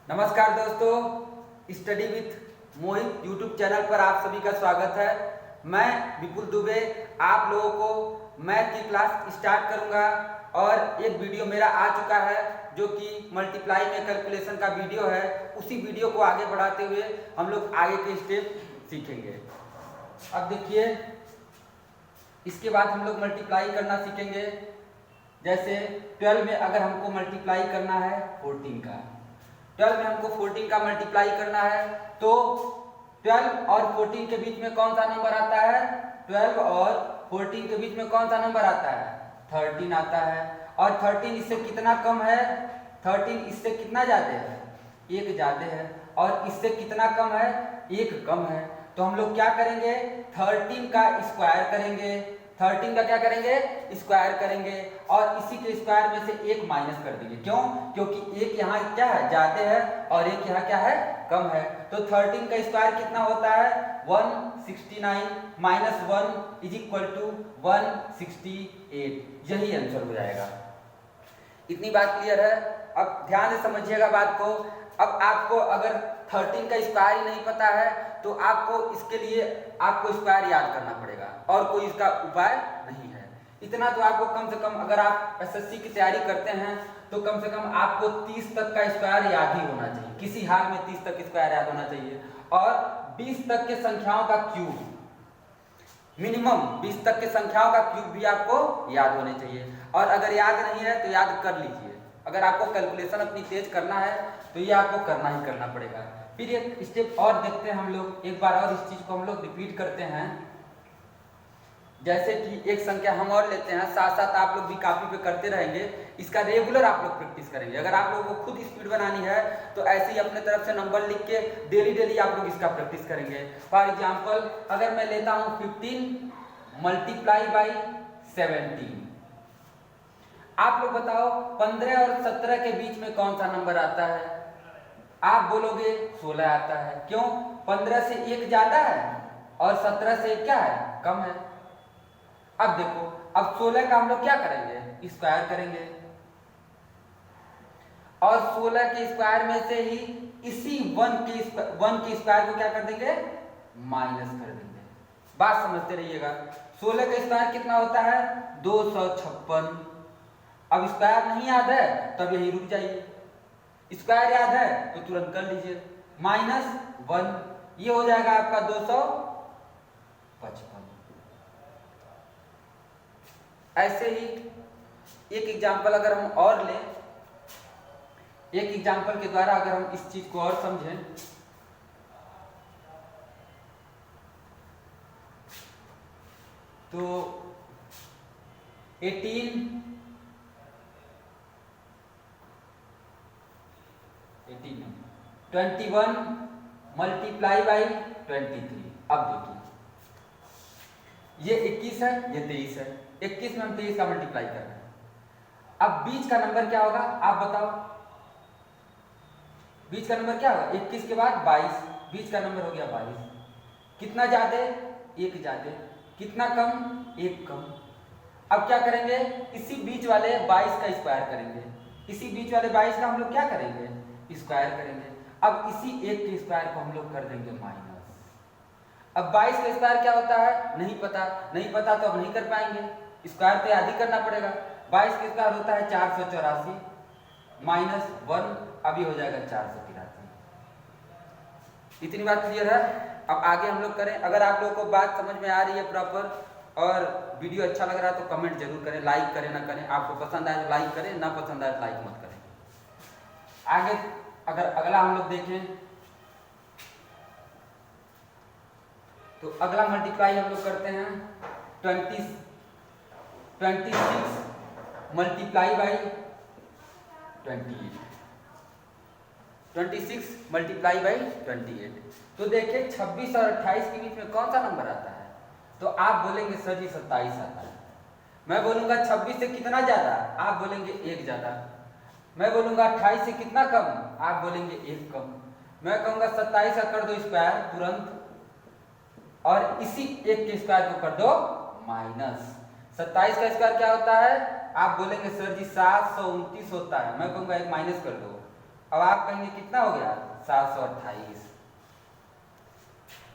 नमस्कार दोस्तों, study with Mohit YouTube channel पर आप सभी का स्वागत है। मैं विपुल दुबे आप लोगों को मैथ की क्लास स्टार्ट करूंगा और एक वीडियो मेरा आ चुका है जो कि मल्टीप्लाई में कैलकुलेशन का वीडियो है। उसी वीडियो को आगे बढ़ाते हुए हम लोग आगे के स्टेप सीखेंगे। अब देखिए, इसके बाद हम लोग मल्टीप्लाई करना सीखेंगे। जैसे 12 में अगर हमको मल्टीप्लाई करना है 14 का, 12 में हमको 14 का मल्टीप्लाई करना है तो 12 और 14 के बीच में कौन सा नंबर आता है? 12 और 14 के बीच में कौन सा नंबर आता है? 13 आता है। और 13 इससे कितना कम है? 13 इससे कितना ज्यादा है? 1 ज्यादा है। और इससे कितना कम है? 1 कम है। तो हम लोग क्या करेंगे? 13 का स्क्वायर करेंगे। 13 का क्या करेंगे? स्क्वायर करेंगे और इसी के स्क्वायर में से 1 माइनस कर देंगे। क्यों? क्योंकि 1 यहाँ क्या है? ज्यादा है और 1 यहाँ क्या है? कम है। तो 13 का स्क्वायर कितना होता है? 169 माइनस 1 इज इक्वल टू 168। यही आंसर हो जाएगा। इतनी बात क्लियर है? अब ध्यान से समझिएगा बात को। अब आपको अगर 13 का स्क्वायर ही नहीं पता है तो आपको इसके लिए आपको स्क्वायर याद करना पड़ेगा और कोई इसका उपाय नहीं है। इतना तो आपको कम से कम, अगर आप एसएससी की तैयारी करते हैं तो कम से कम आपको 30 तक का स्क्वायर याद ही होना चाहिए। किसी हाल में 30 तक स्क्वायर याद होना चाहिए और 20 तक के संख्याओं का क्यूब, मिनिमम 20 तक के संख्याओं का क्यूब भी आपको याद होने चाहिए। और अगर याद नहीं है तो याद कर लीजिए। अगर आपको कैलकुलेशन अपनी तेज करना है तो ये आपको करना ही करना पड़ेगा। फिर एक स्टेप और देखते हैं हम लोग, एक बार और इस चीज को हम लोग रिपीट करते हैं। जैसे कि एक संख्या हम और लेते हैं, साथ साथ आप लोग भी कॉपी पे करते रहेंगे। इसका रेगुलर आप लोग प्रैक्टिस करेंगे। अगर आप लोगों को खुद स्पीड बनानी है तो ऐसे ही अपने तरफ से नंबर लिख के डेली आप लोग इसका प्रैक्टिस करेंगे। फॉर एग्जाम्पल, अगर मैं लेता हूं 15 मल्टीप्लाई बाई 17, आप लोग बताओ 15 और 17 के बीच में कौन सा नंबर आता है? आप बोलोगे 16 आता है। क्यों? 15 से 1 ज्यादा है और 17 से 1 क्या है? कम है। अब देखो, अब 16 का हम लोग क्या करेंगे? स्क्वायर करेंगे और 16 के स्क्वायर में से ही इसी 1 के स्क्वायर को क्या कर देंगे? माइनस कर देंगे। बात समझते रहिएगा। 16 का स्क्वायर कितना होता है? 256। अब स्क्वायर नहीं याद है तब यही रुक जाइए। स्क्वायर याद है तो तुरंत कर लीजिए। -1 ये हो जाएगा आपका 255। ऐसे ही एक एग्जाम्पल अगर हम और लें, एक एग्जाम्पल के द्वारा अगर हम इस चीज को और समझें तो 18 21 मल्टीप्लाई बाई 23। अब देखिए, ये 21 है, ये 23 है। 21 में हम 23 का मल्टीप्लाई कर रहे हैं। अब बीच का नंबर क्या होगा? आप बताओ, बीच का नंबर क्या होगा? 21 के बाद 22, बीच का नंबर हो गया 22। कितना ज्यादा? 1 ज्यादा। कितना कम? 1 कम। अब क्या करेंगे? इसी बीच वाले 22 का स्क्वायर करेंगे। इसी बीच वाले 22 का हम लोग क्या करेंगे? स्क्वायर करेंगे। अब इसी 1 के स्क्वायर को हम लोग कर देंगे माइनस। अब 22 का स्क्वायर क्या होता है? नहीं पता तो अब नहीं कर पाएंगे। स्क्वायर तो याद ही करना पड़ेगा। 22 का स्क्वायर होता है 484 माइनस 1, अभी हो जाएगा 483। इतनी बात क्लियर है? अब आगे हम लोग करें। अगर आप लोगों को बात समझ में आ रही है प्रॉपर और वीडियो अच्छा लग रहा है तो कमेंट जरूर करें, लाइक करें ना करें। आपको पसंद आए तो लाइक करें, ना पसंद आए तो लाइक मत करें। आगे अगर अगला हम लोग देखें तो अगला मल्टीप्लाई हम लोग करते हैं 26 मल्टीप्लाई बाई 28। 26 multiply by 28। तो देखिए 26 और 28 के बीच में कौन सा नंबर आता है? तो आप बोलेंगे सर जी 27 आता है। मैं बोलूंगा 26 से कितना ज्यादा? आप बोलेंगे 1 ज्यादा। मैं बोलूंगा 28 से कितना कम? आप बोलेंगे 1 कम। मैं कहूंगा 27 का कर दो स्क्वायर तुरंत और इसी 1 के स्क्वायर को कर दो माइनस। 27 का स्क्वायर क्या होता है? आप बोलेंगे सर जी 729 होता है। मैं कहूंगा 1 माइनस कर दो अब आप कहेंगे कितना हो गया 728।